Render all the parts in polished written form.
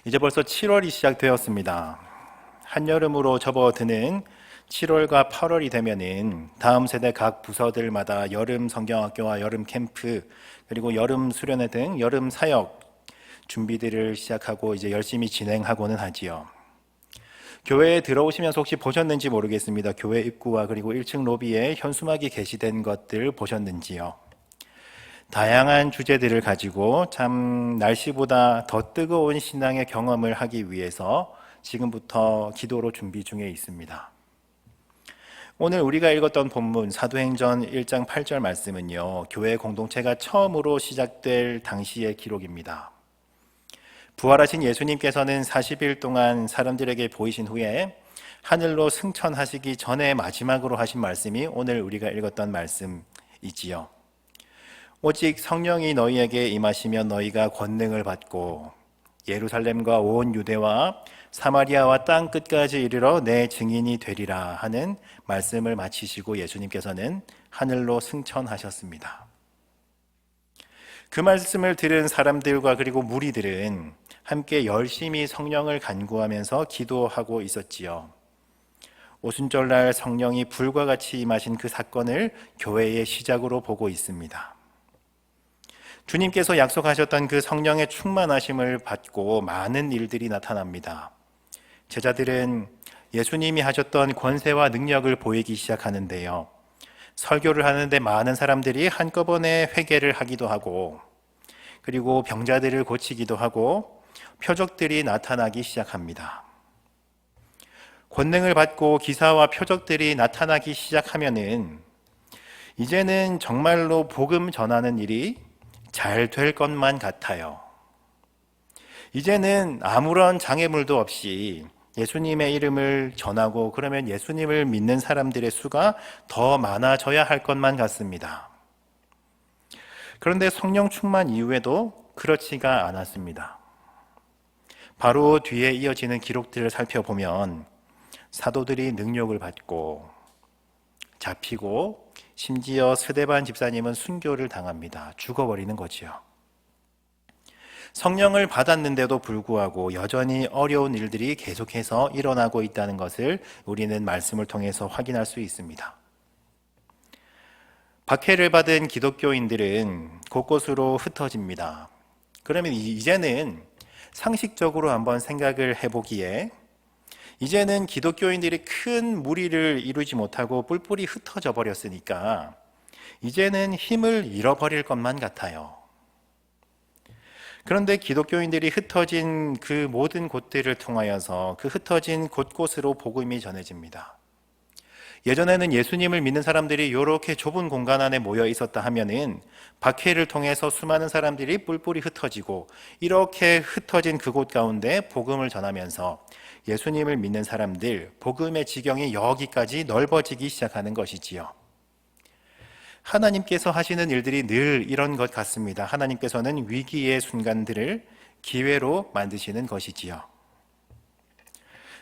이제 벌써 7월이 시작되었습니다. 한여름으로 접어드는 7월과 8월이 되면은 다음 세대 각 부서들마다 여름 성경학교와 여름 캠프 그리고 여름 수련회 등 여름 사역 준비들을 시작하고 이제 열심히 진행하고는 하지요. 교회에 들어오시면서 혹시 보셨는지 모르겠습니다. 교회 입구와 그리고 1층 로비에 현수막이 게시된 것들 보셨는지요? 다양한 주제들을 가지고 참 날씨보다 더 뜨거운 신앙의 경험을 하기 위해서 지금부터 기도로 준비 중에 있습니다. 오늘 우리가 읽었던 본문 사도행전 1장 8절 말씀은요, 교회 공동체가 처음으로 시작될 당시의 기록입니다. 부활하신 예수님께서는 40일 동안 사람들에게 보이신 후에 하늘로 승천하시기 전에 마지막으로 하신 말씀이 오늘 우리가 읽었던 말씀이지요. 오직 성령이 너희에게 임하시면 너희가 권능을 받고 예루살렘과 온 유대와 사마리아와 땅 끝까지 이르러 내 증인이 되리라 하는 말씀을 마치시고 예수님께서는 하늘로 승천하셨습니다. 그 말씀을 들은 사람들과 그리고 무리들은 함께 열심히 성령을 간구하면서 기도하고 있었지요. 오순절날 성령이 불과 같이 임하신 그 사건을 교회의 시작으로 보고 있습니다. 주님께서 약속하셨던 그 성령의 충만하심을 받고 많은 일들이 나타납니다. 제자들은 예수님이 하셨던 권세와 능력을 보이기 시작하는데요. 설교를 하는데 많은 사람들이 한꺼번에 회개를 하기도 하고, 그리고 병자들을 고치기도 하고, 표적들이 나타나기 시작합니다. 권능을 받고 기사와 표적들이 나타나기 시작하면은 이제는 정말로 복음 전하는 일이 잘 될 것만 같아요. 이제는 아무런 장애물도 없이 예수님의 이름을 전하고 그러면 예수님을 믿는 사람들의 수가 더 많아져야 할 것만 같습니다. 그런데 성령 충만 이후에도 그렇지가 않았습니다. 바로 뒤에 이어지는 기록들을 살펴보면 사도들이 능력을 받고 잡히고 심지어 스데반 집사님은 순교를 당합니다. 죽어버리는 거지요. 성령을 받았는데도 불구하고 여전히 어려운 일들이 계속해서 일어나고 있다는 것을 우리는 말씀을 통해서 확인할 수 있습니다. 박해를 받은 기독교인들은 곳곳으로 흩어집니다. 그러면 이제는 상식적으로 한번 생각을 해보기에 이제는 기독교인들이 큰 무리를 이루지 못하고 뿔뿔이 흩어져 버렸으니까 이제는 힘을 잃어버릴 것만 같아요. 그런데 기독교인들이 흩어진 그 모든 곳들을 통하여서 그 흩어진 곳곳으로 복음이 전해집니다. 예전에는 예수님을 믿는 사람들이 이렇게 좁은 공간 안에 모여 있었다 하면은 박해를 통해서 수많은 사람들이 뿔뿔이 흩어지고 이렇게 흩어진 그곳 가운데 복음을 전하면서 예수님을 믿는 사람들, 복음의 지경이 여기까지 넓어지기 시작하는 것이지요. 하나님께서 하시는 일들이 늘 이런 것 같습니다. 하나님께서는 위기의 순간들을 기회로 만드시는 것이지요.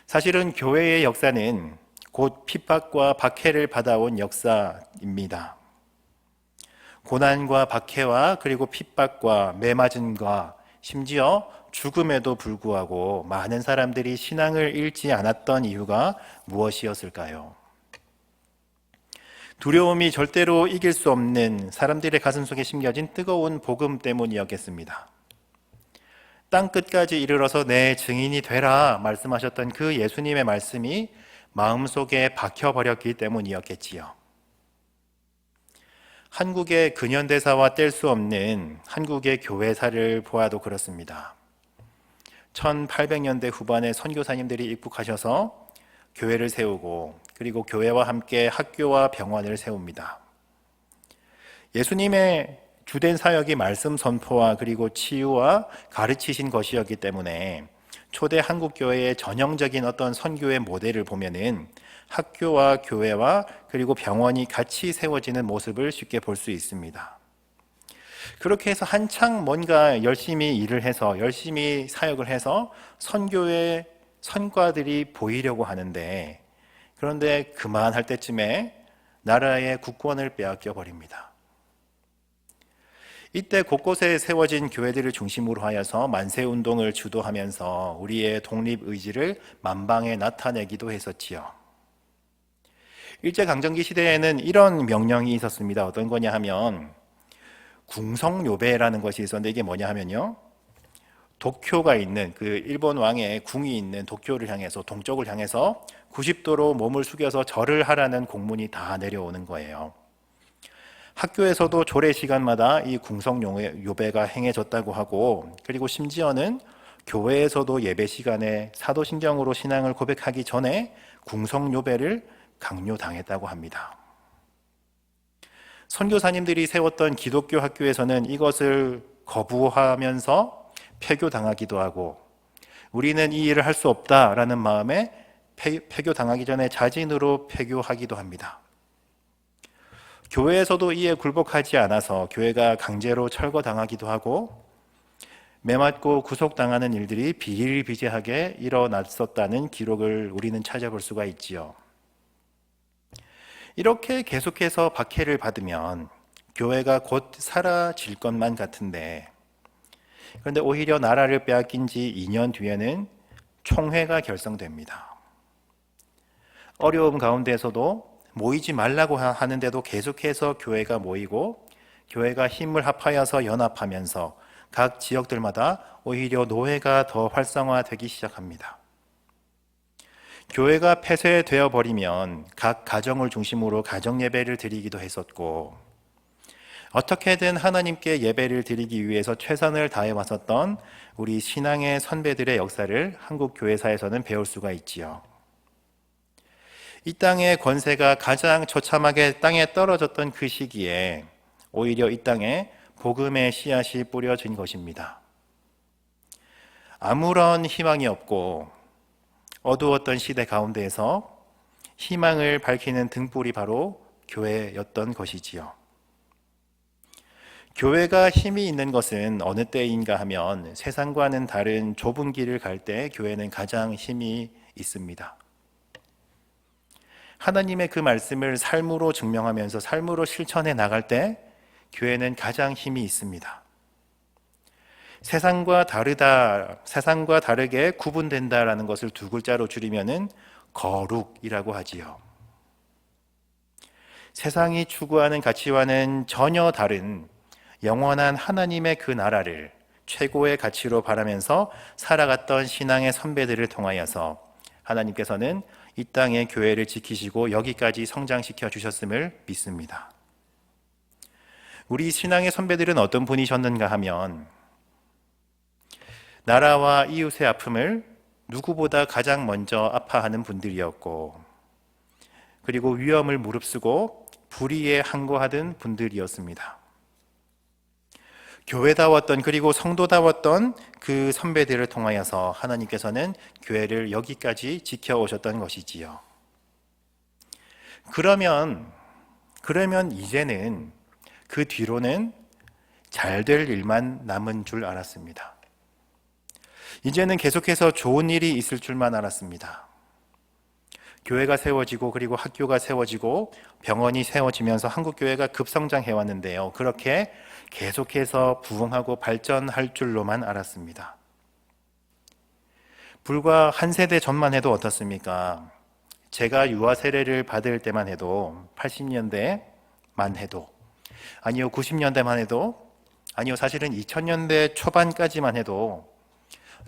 사실은 교회의 역사는 곧 핍박과 박해를 받아온 역사입니다. 고난과 박해와 그리고 핍박과 매맞음과 심지어 죽음에도 불구하고 많은 사람들이 신앙을 잃지 않았던 이유가 무엇이었을까요? 두려움이 절대로 이길 수 없는 사람들의 가슴 속에 심겨진 뜨거운 복음 때문이었겠습니다. 땅 끝까지 이르러서 내 증인이 되라 말씀하셨던 그 예수님의 말씀이 마음속에 박혀버렸기 때문이었겠지요. 한국의 근현대사와 뗄 수 없는 한국의 교회사를 보아도 그렇습니다. 1800년대 후반에 선교사님들이 입국하셔서 교회를 세우고 그리고 교회와 함께 학교와 병원을 세웁니다. 예수님의 주된 사역이 말씀 선포와 그리고 치유와 가르치신 것이었기 때문에 초대 한국 교회의 전형적인 어떤 선교의 모델을 보면은 학교와 교회와 그리고 병원이 같이 세워지는 모습을 쉽게 볼 수 있습니다. 그렇게 해서 한창 뭔가 열심히 일을 해서 열심히 사역을 해서 선교의 성과들이 보이려고 하는데 그런데 그만할 때쯤에 나라의 국권을 빼앗겨 버립니다. 이때 곳곳에 세워진 교회들을 중심으로 하여서 만세운동을 주도하면서 우리의 독립의지를 만방에 나타내기도 했었지요. 일제강점기 시대에는 이런 명령이 있었습니다. 어떤 거냐 하면 궁성요배라는 것이 있었는데, 이게 뭐냐 하면요, 도쿄가 있는 그 일본 왕의 궁이 있는 도쿄를 향해서, 동쪽을 향해서 90도로 몸을 숙여서 절을 하라는 공문이 다 내려오는 거예요. 학교에서도 조례 시간마다 이 궁성요배가 행해졌다고 하고, 그리고 심지어는 교회에서도 예배 시간에 사도신경으로 신앙을 고백하기 전에 궁성요배를 강요당했다고 합니다. 선교사님들이 세웠던 기독교 학교에서는 이것을 거부하면서 폐교당하기도 하고, 우리는 이 일을 할 수 없다라는 마음에 폐교당하기 전에 자진으로 폐교하기도 합니다. 교회에서도 이에 굴복하지 않아서 교회가 강제로 철거당하기도 하고, 매맞고 구속당하는 일들이 비일비재하게 일어났었다는 기록을 우리는 찾아볼 수가 있지요. 이렇게 계속해서 박해를 받으면 교회가 곧 사라질 것만 같은데, 그런데 오히려 나라를 빼앗긴 지 2년 뒤에는 총회가 결성됩니다. 어려움 가운데서도 모이지 말라고 하는데도 계속해서 교회가 모이고, 교회가 힘을 합하여서 연합하면서 각 지역들마다 오히려 노회가 더 활성화되기 시작합니다. 교회가 폐쇄되어 버리면 각 가정을 중심으로 가정 예배를 드리기도 했었고, 어떻게든 하나님께 예배를 드리기 위해서 최선을 다해 왔었던 우리 신앙의 선배들의 역사를 한국 교회사에서는 배울 수가 있지요. 이 땅의 권세가 가장 처참하게 땅에 떨어졌던 그 시기에 오히려 이 땅에 복음의 씨앗이 뿌려진 것입니다. 아무런 희망이 없고 어두웠던 시대 가운데에서 희망을 밝히는 등불이 바로 교회였던 것이지요. 교회가 힘이 있는 것은 어느 때인가 하면 세상과는 다른 좁은 길을 갈 때 교회는 가장 힘이 있습니다. 하나님의 그 말씀을 삶으로 증명하면서 삶으로 실천해 나갈 때 교회는 가장 힘이 있습니다. 세상과 다르게 구분된다라는 것을 두 글자로 줄이면은 거룩이라고 하지요. 세상이 추구하는 가치와는 전혀 다른 영원한 하나님의 그 나라를 최고의 가치로 바라면서 살아갔던 신앙의 선배들을 통하여서 하나님께서는 이 땅의 교회를 지키시고 여기까지 성장시켜 주셨음을 믿습니다. 우리 신앙의 선배들은 어떤 분이셨는가 하면 나라와 이웃의 아픔을 누구보다 가장 먼저 아파하는 분들이었고, 그리고 위험을 무릅쓰고 불의에 항거하던 분들이었습니다. 교회다웠던, 그리고 성도다웠던 그 선배들을 통하여서 하나님께서는 교회를 여기까지 지켜오셨던 것이지요. 그러면 이제는 그 뒤로는 잘 될 일만 남은 줄 알았습니다. 이제는 계속해서 좋은 일이 있을 줄만 알았습니다. 교회가 세워지고, 그리고 학교가 세워지고, 병원이 세워지면서 한국교회가 급성장해 왔는데요. 그렇게 계속해서 부흥하고 발전할 줄로만 알았습니다. 불과 한 세대 전만 해도 어떻습니까? 제가 유아 세례를 받을 때만 해도, 80년대만 해도, 아니요 90년대만 해도, 아니요 사실은 2000년대 초반까지만 해도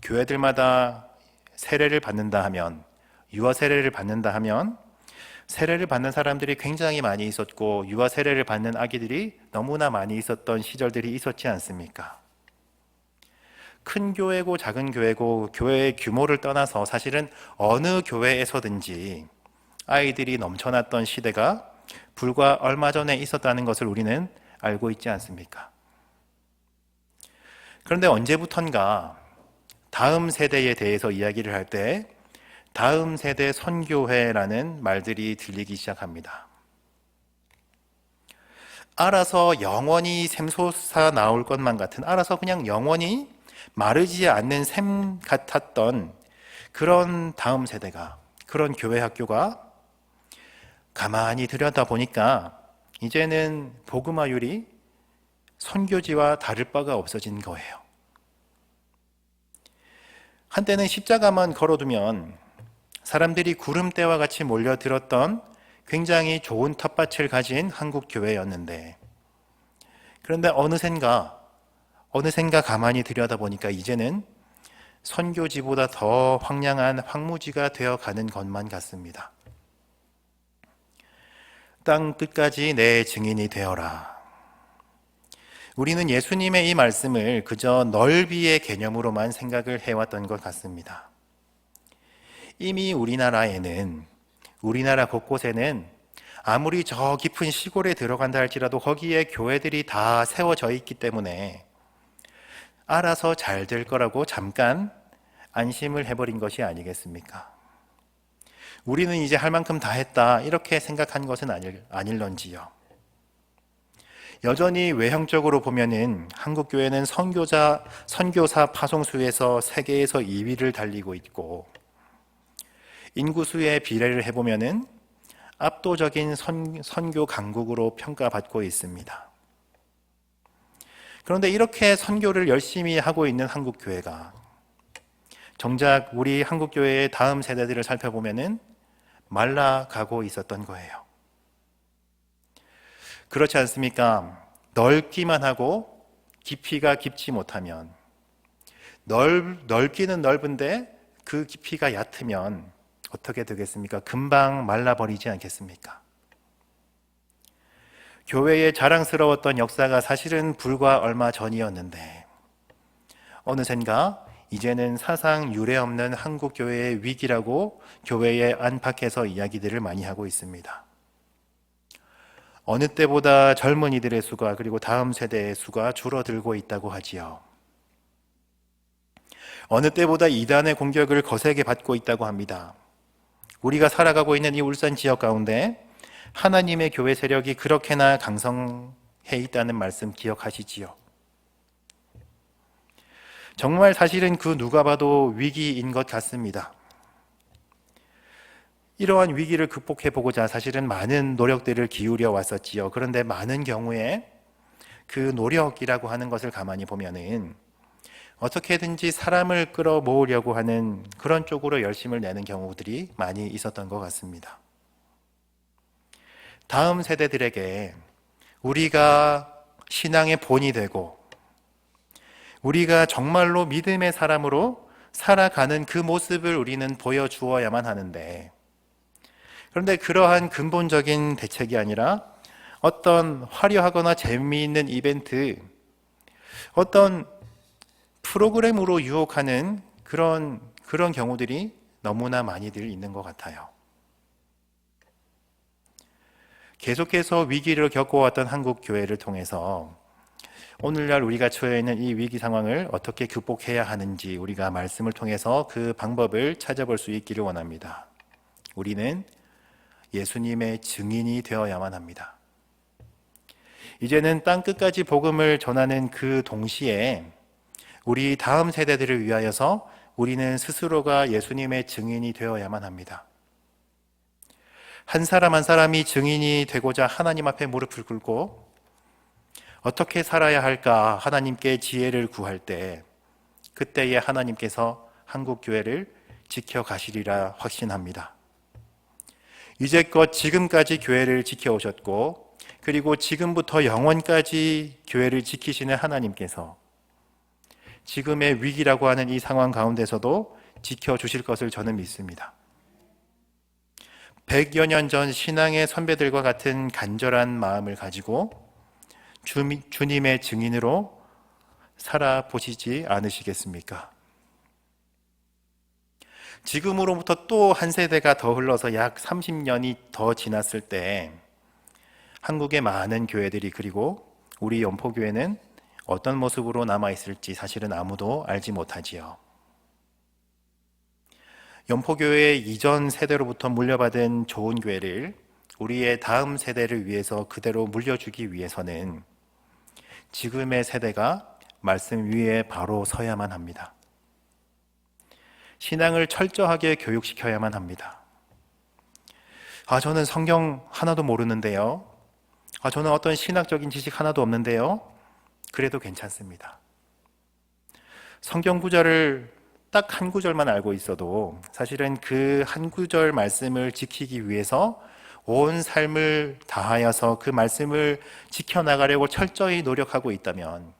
교회들마다 세례를 받는다 하면, 유아 세례를 받는다 하면 세례를 받는 사람들이 굉장히 많이 있었고, 유아 세례를 받는 아기들이 너무나 많이 있었던 시절들이 있었지 않습니까? 큰 교회고 작은 교회고 교회의 규모를 떠나서 사실은 어느 교회에서든지 아이들이 넘쳐났던 시대가 불과 얼마 전에 있었다는 것을 우리는 알고 있지 않습니까? 그런데 언제부턴가 다음 세대에 대해서 이야기를 할 때 다음 세대 선교회라는 말들이 들리기 시작합니다. 알아서 영원히 샘솟아 나올 것만 같은, 알아서 그냥 영원히 마르지 않는 샘 같았던 그런 다음 세대가, 그런 교회 학교가 가만히 들여다보니까 이제는 복음화율이 선교지와 다를 바가 없어진 거예요. 한때는 십자가만 걸어두면 사람들이 구름대와 같이 몰려들었던 굉장히 좋은 텃밭을 가진 한국 교회였는데, 그런데 어느샌가 가만히 들여다보니까 이제는 선교지보다 더 황량한 황무지가 되어가는 것만 같습니다. 땅 끝까지 내 증인이 되어라. 우리는 예수님의 이 말씀을 그저 넓이의 개념으로만 생각을 해왔던 것 같습니다. 이미 우리나라 곳곳에는 아무리 저 깊은 시골에 들어간다 할지라도 거기에 교회들이 다 세워져 있기 때문에 알아서 잘 될 거라고 잠깐 안심을 해버린 것이 아니겠습니까? 우리는 이제 할 만큼 다 했다, 이렇게 생각한 것은 아닐런지요. 여전히 외형적으로 보면은 한국 교회는 선교사 파송수에서 세계에서 2위를 달리고 있고, 인구수의 비례를 해보면은 압도적인 선교 강국으로 평가받고 있습니다. 그런데 이렇게 선교를 열심히 하고 있는 한국 교회가 정작 우리 한국 교회의 다음 세대들을 살펴보면은 말라가고 있었던 거예요. 그렇지 않습니까? 넓기만 하고 깊이가 깊지 못하면, 넓기는 넓은데 그 깊이가 얕으면 어떻게 되겠습니까? 금방 말라버리지 않겠습니까? 교회에 자랑스러웠던 역사가 사실은 불과 얼마 전이었는데, 어느샌가 이제는 사상 유례없는 한국 교회의 위기라고 교회의 안팎에서 이야기들을 많이 하고 있습니다. 어느 때보다 젊은이들의 수가, 그리고 다음 세대의 수가 줄어들고 있다고 하지요. 어느 때보다 이단의 공격을 거세게 받고 있다고 합니다. 우리가 살아가고 있는 이 울산 지역 가운데 하나님의 교회 세력이 그렇게나 강성해 있다는 말씀 기억하시지요? 정말 사실은 그 누가 봐도 위기인 것 같습니다. 이러한 위기를 극복해보고자 사실은 많은 노력들을 기울여 왔었지요. 그런데 많은 경우에 그 노력이라고 하는 것을 가만히 보면은 어떻게든지 사람을 끌어모으려고 하는 그런 쪽으로 열심을 내는 경우들이 많이 있었던 것 같습니다. 다음 세대들에게 우리가 신앙의 본이 되고 우리가 정말로 믿음의 사람으로 살아가는 그 모습을 우리는 보여주어야만 하는데, 그런데 그러한 근본적인 대책이 아니라 어떤 화려하거나 재미있는 이벤트, 어떤 프로그램으로 유혹하는 그런 경우들이 너무나 많이들 있는 것 같아요. 계속해서 위기를 겪어왔던 한국 교회를 통해서 오늘날 우리가 처해 있는 이 위기 상황을 어떻게 극복해야 하는지 우리가 말씀을 통해서 그 방법을 찾아볼 수 있기를 원합니다. 우리는 예수님의 증인이 되어야만 합니다. 이제는 땅 끝까지 복음을 전하는 그 동시에 우리 다음 세대들을 위하여서 우리는 스스로가 예수님의 증인이 되어야만 합니다. 한 사람 한 사람이 증인이 되고자 하나님 앞에 무릎을 꿇고 어떻게 살아야 할까 하나님께 지혜를 구할 때, 그때에 하나님께서 한국 교회를 지켜가시리라 확신합니다. 이제껏 지금까지 교회를 지켜오셨고, 그리고 지금부터 영원까지 교회를 지키시는 하나님께서 지금의 위기라고 하는 이 상황 가운데서도 지켜주실 것을 저는 믿습니다. 100여 년 전 신앙의 선배들과 같은 간절한 마음을 가지고 주님의 증인으로 살아보시지 않으시겠습니까? 지금으로부터 또 한 세대가 더 흘러서 약 30년이 더 지났을 때 한국의 많은 교회들이, 그리고 우리 연포교회는 어떤 모습으로 남아있을지 사실은 아무도 알지 못하지요. 연포교회 이전 세대로부터 물려받은 좋은 교회를 우리의 다음 세대를 위해서 그대로 물려주기 위해서는 지금의 세대가 말씀 위에 바로 서야만 합니다. 신앙을 철저하게 교육시켜야만 합니다. 저는 성경 하나도 모르는데요. 저는 어떤 신학적인 지식 하나도 없는데요. 그래도 괜찮습니다. 성경 구절을 딱 한 구절만 알고 있어도 사실은 그 한 구절 말씀을 지키기 위해서 온 삶을 다하여서 그 말씀을 지켜나가려고 철저히 노력하고 있다면,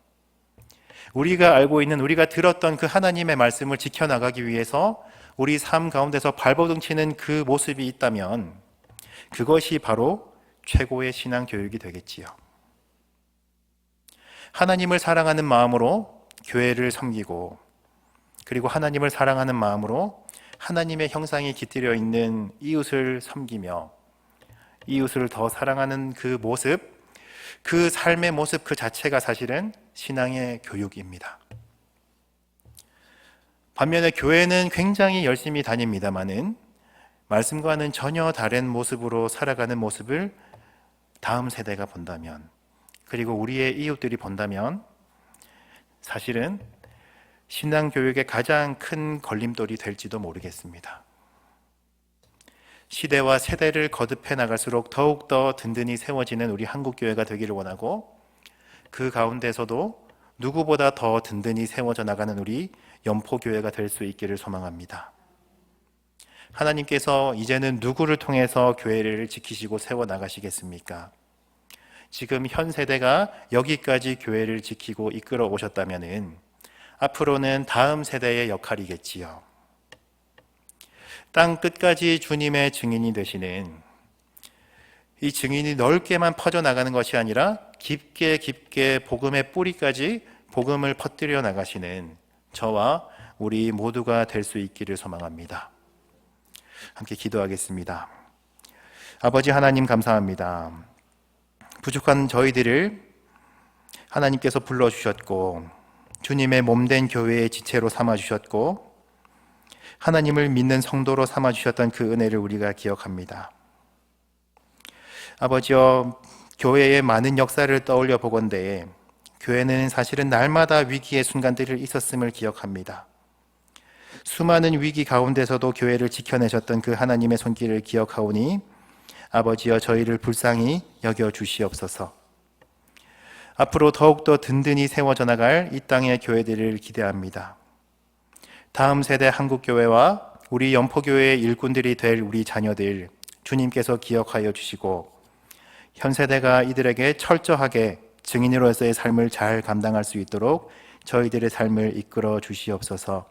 우리가 알고 있는, 우리가 들었던 그 하나님의 말씀을 지켜나가기 위해서 우리 삶 가운데서 발버둥 치는 그 모습이 있다면, 그것이 바로 최고의 신앙 교육이 되겠지요. 하나님을 사랑하는 마음으로 교회를 섬기고, 그리고 하나님을 사랑하는 마음으로 하나님의 형상이 깃들여 있는 이웃을 섬기며 이웃을 더 사랑하는 그 모습, 그 삶의 모습 그 자체가 사실은 신앙의 교육입니다. 반면에 교회는 굉장히 열심히 다닙니다마는 말씀과는 전혀 다른 모습으로 살아가는 모습을 다음 세대가 본다면, 그리고 우리의 이웃들이 본다면 사실은 신앙 교육의 가장 큰 걸림돌이 될지도 모르겠습니다. 시대와 세대를 거듭해 나갈수록 더욱더 든든히 세워지는 우리 한국교회가 되기를 원하고, 그 가운데서도 누구보다 더 든든히 세워져 나가는 우리 연포교회가 될 수 있기를 소망합니다. 하나님께서 이제는 누구를 통해서 교회를 지키시고 세워 나가시겠습니까? 지금 현 세대가 여기까지 교회를 지키고 이끌어 오셨다면은 앞으로는 다음 세대의 역할이겠지요. 땅 끝까지 주님의 증인이 되시는, 이 증인이 넓게만 퍼져나가는 것이 아니라 깊게 깊게 복음의 뿌리까지 복음을 퍼뜨려 나가시는 저와 우리 모두가 될 수 있기를 소망합니다. 함께 기도하겠습니다. 아버지 하나님, 감사합니다. 부족한 저희들을 하나님께서 불러주셨고 주님의 몸된 교회의 지체로 삼아주셨고 하나님을 믿는 성도로 삼아주셨던 그 은혜를 우리가 기억합니다. 아버지여, 교회의 많은 역사를 떠올려 보건대 교회는 사실은 날마다 위기의 순간들이 있었음을 기억합니다. 수많은 위기 가운데서도 교회를 지켜내셨던 그 하나님의 손길을 기억하오니 아버지여, 저희를 불쌍히 여겨주시옵소서. 앞으로 더욱더 든든히 세워져 나갈 이 땅의 교회들을 기대합니다. 다음 세대 한국교회와 우리 연포교회의 일꾼들이 될 우리 자녀들 주님께서 기억하여 주시고 현 세대가 이들에게 철저하게 증인으로서의 삶을 잘 감당할 수 있도록 저희들의 삶을 이끌어 주시옵소서.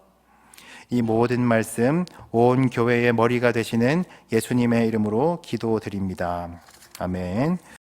이 모든 말씀 온 교회의 머리가 되시는 예수님의 이름으로 기도드립니다. 아멘.